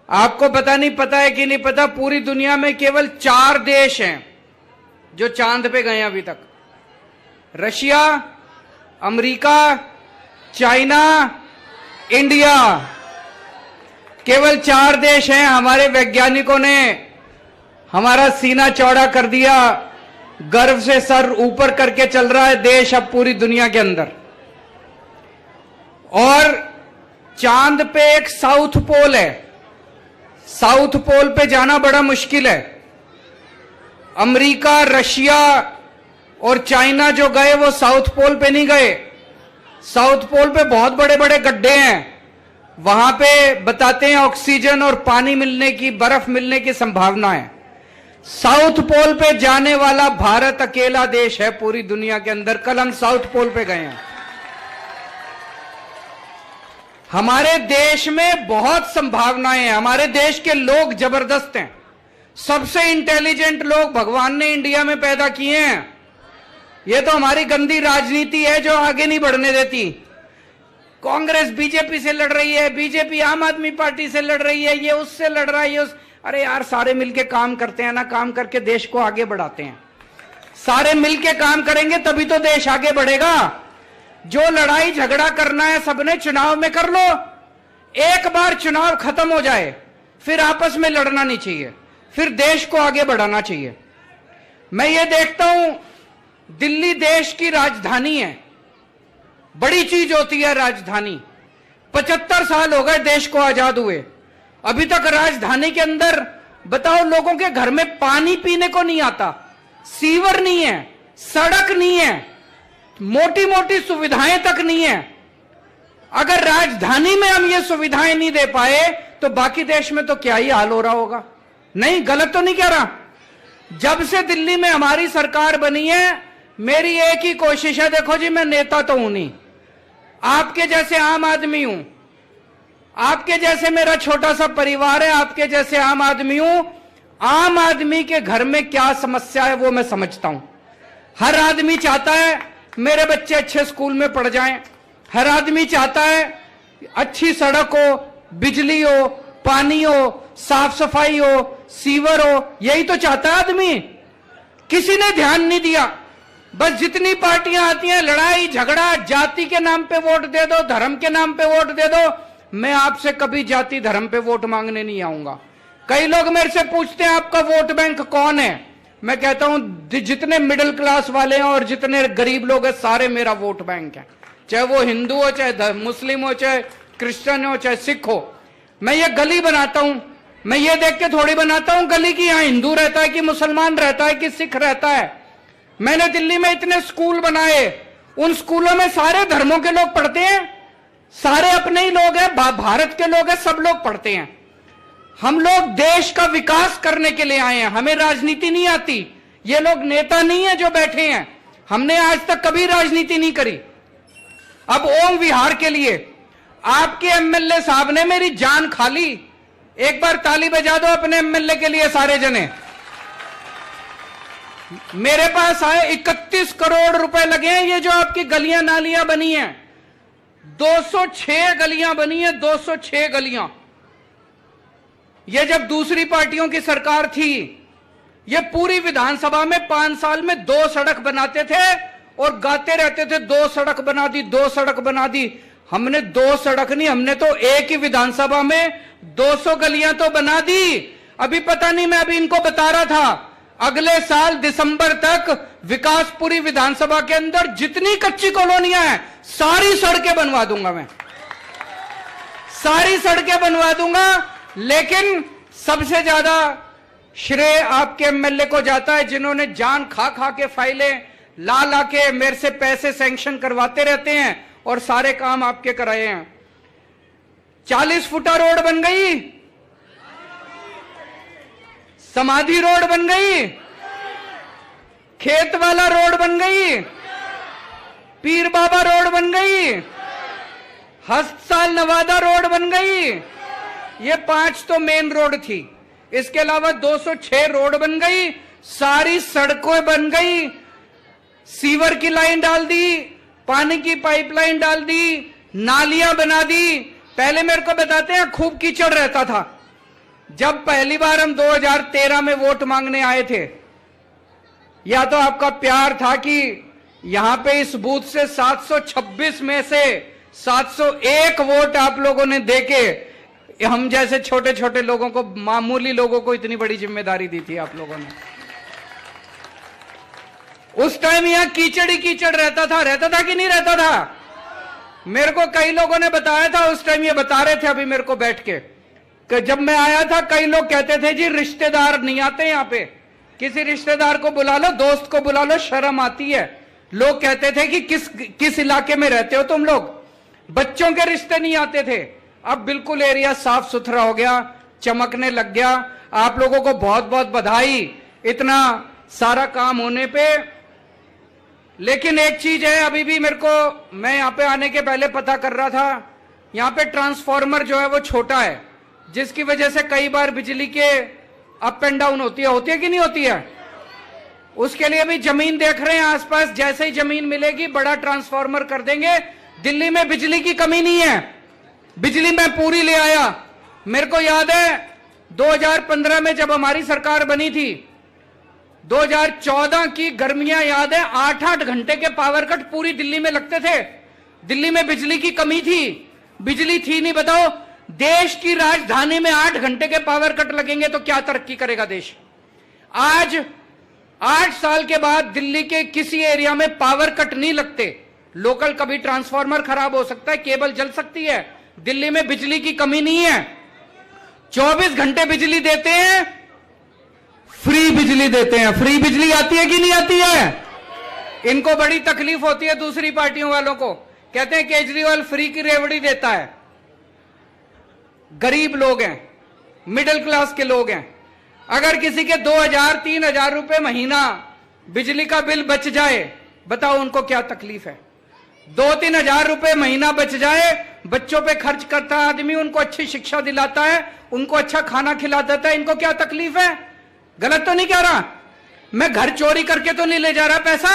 आपको पता नहीं, पता है कि नहीं पता, पूरी दुनिया में केवल 4 देश हैं जो चांद पे गए अभी तक। रशिया, अमेरिका, चाइना, इंडिया, केवल 4 देश हैं। हमारे वैज्ञानिकों ने हमारा सीना चौड़ा कर दिया, गर्व से सर ऊपर करके चल रहा है देश अब पूरी दुनिया के अंदर। और चांद पे एक साउथ पोल है, साउथ पोल पे जाना बड़ा मुश्किल है। अमेरिका, रशिया और चाइना जो गए वो साउथ पोल पे नहीं गए। साउथ पोल पे बहुत बड़े बड़े गड्ढे हैं, वहां पे बताते हैं ऑक्सीजन और पानी मिलने की, बर्फ मिलने की संभावना है। साउथ पोल पे जाने वाला भारत अकेला देश है पूरी दुनिया के अंदर। कल हम साउथ पोल पे गए हैं। हमारे देश में बहुत संभावनाएं हैं। हमारे देश के लोग जबरदस्त हैं। सबसे इंटेलिजेंट लोग भगवान ने इंडिया में पैदा किए हैं। यह तो हमारी गंदी राजनीति है जो आगे नहीं बढ़ने देती। कांग्रेस बीजेपी से लड़ रही है, बीजेपी आम आदमी पार्टी से लड़ रही है, ये उससे लड़ रहा है, ये अरे यार, सारे मिलके काम करते हैं ना, काम करके देश को आगे बढ़ाते हैं। सारे मिलके काम करेंगे तभी तो देश आगे बढ़ेगा। जो लड़ाई झगड़ा करना है सबने चुनाव में कर लो। एक बार चुनाव खत्म हो जाए फिर आपस में लड़ना नहीं चाहिए, फिर देश को आगे बढ़ाना चाहिए। मैं ये देखता हूं, दिल्ली देश की राजधानी है, बड़ी चीज होती है राजधानी। 75 साल हो गए देश को आजाद हुए, अभी तक राजधानी के अंदर बताओ लोगों के घर में पानी पीने को नहीं आता, सीवर नहीं है, सड़क नहीं है, मोटी मोटी सुविधाएं तक नहीं है। अगर राजधानी में हम ये सुविधाएं नहीं दे पाए तो बाकी देश में तो क्या ही हाल हो रहा होगा। नहीं, गलत तो नहीं कह रहा। जब से दिल्ली में हमारी सरकार बनी है, मेरी एक ही कोशिश है, देखो जी मैं नेता तो हूं नहीं, आपके जैसे आम आदमी हूं, आपके जैसे मेरा छोटा सा परिवार है, आपके जैसे आम आदमी हूं। आम आदमी के घर में क्या समस्या है वो मैं समझता हूं। हर आदमी चाहता है मेरे बच्चे अच्छे स्कूल में पढ़ जाएं, हर आदमी चाहता है अच्छी सड़क हो, बिजली हो, पानी हो, साफ सफाई हो, सीवर हो, यही तो चाहता है आदमी। किसी ने ध्यान नहीं दिया। बस जितनी पार्टियां आती हैं, लड़ाई झगड़ा, जाति के नाम पे वोट दे दो, धर्म के नाम पे वोट दे दो। मैं आपसे कभी जाति धर्म पे वोट मांगने नहीं आऊंगा। कई लोग मेरे से पूछते हैं आपका वोट बैंक कौन है। मैं कहता हूं जितने मिडिल क्लास वाले हैं और जितने गरीब लोग हैं सारे मेरा वोट बैंक है, चाहे वो हिंदू हो, चाहे मुस्लिम हो, चाहे क्रिश्चियन हो, चाहे सिख हो। मैं ये गली बनाता हूं, मैं ये देख के थोड़ी बनाता हूं गली की यहां हिंदू रहता है कि मुसलमान रहता है कि सिख रहता है। मैंने दिल्ली में इतने स्कूल बनाए, उन स्कूलों में सारे धर्मों के लोग पढ़ते हैं, सारे अपने ही लोग हैं, भारत के लोग हैं, सब लोग पढ़ते हैं। हम लोग देश का विकास करने के लिए आए हैं, हमें राजनीति नहीं आती। ये लोग नेता नहीं है जो बैठे हैं, हमने आज तक कभी राजनीति नहीं करी। अब ओम विहार के लिए आपके एमएलए साहब ने मेरी जान खा ली। एक बार ताली बजा दो अपने एमएलए के लिए सारे जने। मेरे पास आए 31 करोड़ रुपए लगे हैं, ये जो आपकी गलियां नालियां बनी हैं, 206 गलियां बनी है, 206 गलियां। ये जब दूसरी पार्टियों की सरकार थी, ये पूरी विधानसभा में 5 साल में 2 सड़क बनाते थे और गाते रहते थे 2 सड़क बना दी, 2 सड़क बना दी। हमने 2 सड़क नहीं, हमने तो एक ही विधानसभा में 200 गलियां तो बना दी। अभी पता नहीं, मैं अभी इनको बता रहा था, अगले साल दिसंबर तक विकासपुरी विधानसभा के अंदर जितनी कच्ची कॉलोनियां हैं सारी सड़कें बनवा दूंगा, मैं सारी सड़कें बनवा दूंगा। लेकिन सबसे ज्यादा श्रेय आपके एमएलए को जाता है जिन्होंने जान खा खा के फाइलें ला ला के मेरे से पैसे सैंक्शन करवाते रहते हैं और सारे काम आपके कराए हैं। 40 फुटा रोड बन गई, समाधि रोड बन गई, खेत वाला रोड बन गई, पीर बाबा रोड बन गई, हस्तसाल नवादा रोड बन गई। ये 5 तो मेन रोड थी, इसके अलावा 206 रोड बन गई, सारी सड़कें बन गई, सीवर की लाइन डाल दी, पानी की पाइपलाइन डाल दी, नालियां बना दी। पहले मेरे को बताते हैं खूब कीचड़ रहता था, जब पहली बार हम 2013 में वोट मांगने आए थे, या तो आपका प्यार था कि यहां पे इस बूथ से 726 में से 701 वोट आप लोगों ने देके हम जैसे छोटे छोटे लोगों को, मामूली लोगों को इतनी बड़ी जिम्मेदारी दी थी आप लोगों ने। उस टाइम यहां कीचड़ ही कीचड़ रहता था कि नहीं रहता था? मेरे को कई लोगों ने बताया था उस टाइम, ये बता रहे थे अभी मेरे को बैठ के, कि जब मैं आया था कई लोग कहते थे जी रिश्तेदार नहीं आते यहां पे, किसी रिश्तेदार को बुला लो, दोस्त को बुला लो, शर्म आती है। लोग कहते थे कि किस इलाके में रहते हो तुम लोग, बच्चों के रिश्ते नहीं आते थे। अब बिल्कुल एरिया साफ सुथरा हो गया, चमकने लग गया। आप लोगों को बहुत बहुत बधाई इतना सारा काम होने पे। लेकिन एक चीज है, अभी भी मेरे को, मैं यहां पे आने के पहले पता कर रहा था, यहां पे ट्रांसफार्मर जो है वो छोटा है, जिसकी वजह से कई बार बिजली के अप एंड डाउन होती है कि नहीं होती है? उसके लिए भी जमीन देख रहे हैं आसपास, जैसे ही जमीन मिलेगी बड़ा ट्रांसफार्मर कर देंगे। दिल्ली में बिजली की कमी नहीं है, बिजली मैं पूरी ले आया। मेरे को याद है 2015 में जब हमारी सरकार बनी थी, 2014 की गर्मियां याद है, 8-8 घंटे के पावर कट पूरी दिल्ली में लगते थे। दिल्ली में बिजली की कमी थी, बिजली थी नहीं। बताओ, देश की राजधानी में 8 घंटे के पावर कट लगेंगे तो क्या तरक्की करेगा देश? आज 8 साल के बाद दिल्ली के किसी एरिया में पावर कट नहीं लगते। लोकल कभी ट्रांसफार्मर खराब हो सकता है, केबल जल सकती है, दिल्ली में बिजली की कमी नहीं है। 24 घंटे बिजली देते हैं, फ्री बिजली देते हैं। फ्री बिजली आती है कि नहीं आती है? इनको बड़ी तकलीफ होती है दूसरी पार्टियों वालों को, कहते हैं केजरीवाल फ्री की रेवड़ी देता है। गरीब लोग हैं, मिडिल क्लास के लोग हैं, अगर किसी के 2000-3000 रुपए महीना बिजली का बिल बच जाए, बताओ उनको क्या तकलीफ है? 2-3 हजार रुपए महीना बच जाए, बच्चों पे खर्च करता है आदमी, उनको अच्छी शिक्षा दिलाता है, उनको अच्छा खाना खिला देता है, इनको क्या तकलीफ है? गलत तो नहीं कह रहा? मैं घर चोरी करके तो नहीं ले जा रहा पैसा,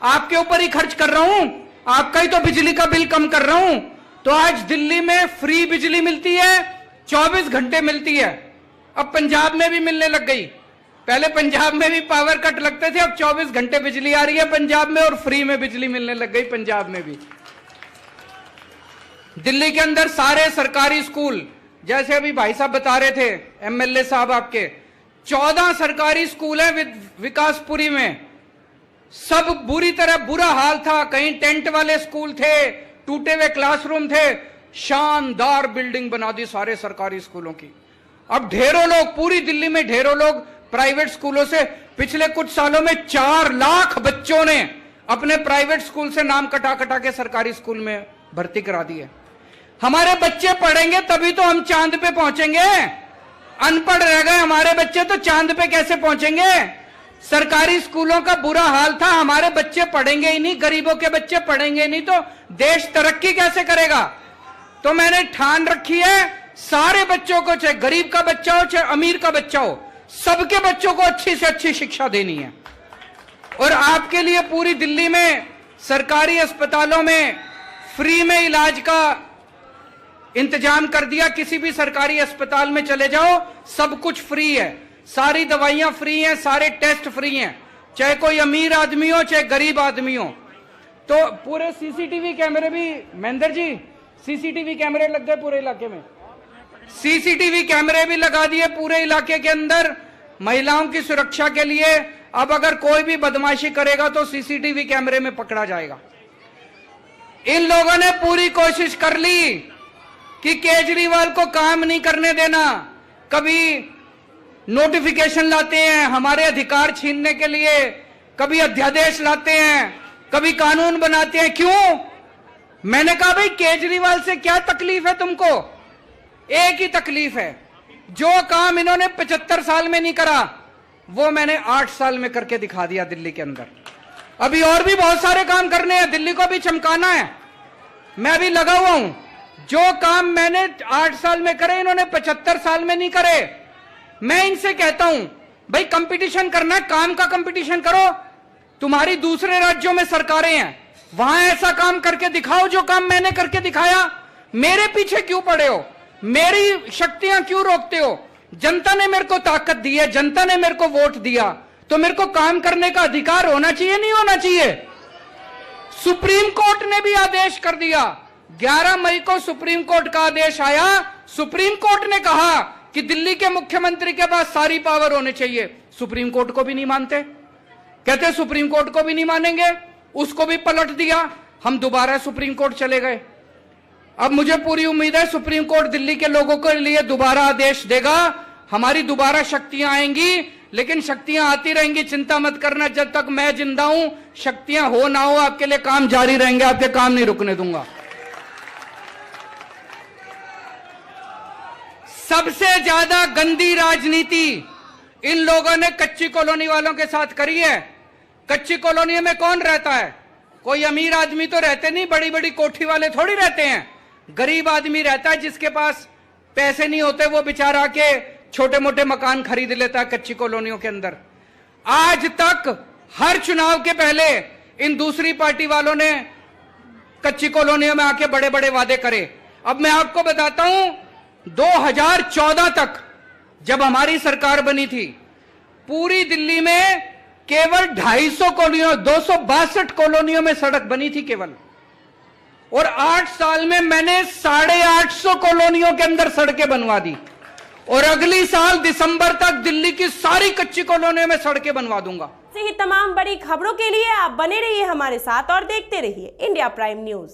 आपके ऊपर ही खर्च कर रहा हूं, आपका ही तो बिजली का बिल कम कर रहा हूं। तो आज दिल्ली में फ्री बिजली मिलती है, 24 घंटे मिलती है। अब पंजाब में भी मिलने लग गई। पहले पंजाब में भी पावर कट लगते थे, अब 24 घंटे बिजली आ रही है पंजाब में, और फ्री में बिजली मिलने लग गई पंजाब में भी। दिल्ली के अंदर सारे सरकारी स्कूल, जैसे अभी भाई साहब बता रहे थे, एमएलए साहब आपके, 14 सरकारी स्कूल है विकासपुरी में। सब बुरी तरह बुरा हाल था, कहीं टेंट वाले स्कूल थे, टूटे हुए क्लासरूम थे, शानदार बिल्डिंग बना दी सारे सरकारी स्कूलों की। अब ढेरों लोग, पूरी दिल्ली में ढेरों लोग प्राइवेट स्कूलों से, पिछले कुछ सालों में 4 लाख बच्चों ने अपने प्राइवेट स्कूल से नाम कटा कटा के सरकारी स्कूल में भर्ती करा दिए। हमारे बच्चे पढ़ेंगे तभी तो हम चांद पे पहुंचेंगे। अनपढ़ रह गए हमारे बच्चे तो चांद पे कैसे पहुंचेंगे? सरकारी स्कूलों का बुरा हाल था, हमारे बच्चे पढ़ेंगे ही नहीं, गरीबों के बच्चे पढ़ेंगे नहीं तो देश तरक्की कैसे करेगा? तो मैंने ठान रखी है, सारे बच्चों को, चाहे गरीब का बच्चा हो चाहे अमीर का बच्चा हो, सबके बच्चों को अच्छी से अच्छी शिक्षा देनी है। और आपके लिए पूरी दिल्ली में सरकारी अस्पतालों में फ्री में इलाज का इंतजाम कर दिया। किसी भी सरकारी अस्पताल में चले जाओ, सब कुछ फ्री है, सारी दवाइयां फ्री हैं, सारे टेस्ट फ्री हैं, चाहे कोई अमीर आदमी हो चाहे गरीब आदमी हो। तो पूरे सीसीटीवी कैमरे भी, महेंद्र जी, सीसीटीवी कैमरे लग गए पूरे इलाके में, सीसीटीवी कैमरे भी लगा दिए पूरे इलाके के अंदर महिलाओं की सुरक्षा के लिए। अब अगर कोई भी बदमाशी करेगा तो सीसीटीवी कैमरे में पकड़ा जाएगा। इन लोगों ने पूरी कोशिश कर ली कि केजरीवाल को काम नहीं करने देना। कभी नोटिफिकेशन लाते हैं हमारे अधिकार छीनने के लिए, कभी अध्यादेश लाते हैं, कभी कानून बनाते हैं। क्यों? मैंने कहा भाई केजरीवाल से क्या तकलीफ है तुमको? एक ही तकलीफ है, जो काम इन्होंने 75 साल में नहीं करा वो मैंने 8 साल में करके दिखा दिया दिल्ली के अंदर। अभी और भी बहुत सारे काम करने हैं, दिल्ली को भी चमकाना है, मैं अभी लगा हुआ हूं। जो काम मैंने 8 साल में करे इन्होंने 75 साल में नहीं करे। मैं इनसे कहता हूं भाई कंपटीशन करना है, काम का कंपटीशन करो। तुम्हारी दूसरे राज्यों में सरकारें हैं, वहां ऐसा काम करके दिखाओ जो काम मैंने करके दिखाया। मेरे पीछे क्यों पड़े हो? मेरी शक्तियां क्यों रोकते हो? जनता ने मेरे को ताकत दी है, जनता ने मेरे को वोट दिया, तो मेरे को काम करने का अधिकार होना चाहिए, नहीं होना चाहिए? सुप्रीम कोर्ट ने भी आदेश कर दिया। 11 मई को सुप्रीम कोर्ट का आदेश आया। सुप्रीम कोर्ट ने कहा कि दिल्ली के मुख्यमंत्री के पास सारी पावर होने चाहिए। सुप्रीम कोर्ट को भी नहीं मानते, कहते सुप्रीम कोर्ट को भी नहीं मानेंगे, उसको भी पलट दिया। हम दोबारा सुप्रीम कोर्ट चले गए। अब मुझे पूरी उम्मीद है सुप्रीम कोर्ट दिल्ली के लोगों के लिए दोबारा आदेश देगा, हमारी दोबारा शक्तियां आएंगी, लेकिन शक्तियां आती रहेंगी, चिंता मत करना। जब तक मैं जिंदा हूं, शक्तियां हो ना हो, आपके लिए काम जारी रहेंगे, आपके काम नहीं रुकने दूंगा। सबसे ज्यादा गंदी राजनीति इन लोगों ने कच्ची कॉलोनी वालों के साथ करी है। कच्ची कॉलोनी में कौन रहता है? कोई अमीर आदमी तो रहते नहीं, बड़ी बड़ी कोठी वाले थोड़ी रहते हैं। गरीब आदमी रहता है, जिसके पास पैसे नहीं होते वो बेचारा के छोटे मोटे मकान खरीद लेता है कच्ची कॉलोनियों के अंदर। आज तक हर चुनाव के पहले इन दूसरी पार्टी वालों ने कच्ची कॉलोनियों में आके बड़े बड़े वादे करे। अब मैं आपको बताता हूं, 2014 तक जब हमारी सरकार बनी थी, पूरी दिल्ली में केवल 250 कॉलोनियों, 262 कॉलोनियों में सड़क बनी थी केवल। और 8 साल में मैंने 850 कॉलोनियों के अंदर सड़कें बनवा दी। और अगली साल दिसंबर तक दिल्ली की सारी कच्ची कॉलोनियों में सड़कें बनवा दूंगा। ऐसे ही तमाम बड़ी खबरों के लिए आप बने रहिए हमारे साथ और देखते रहिए इंडिया प्राइम न्यूज।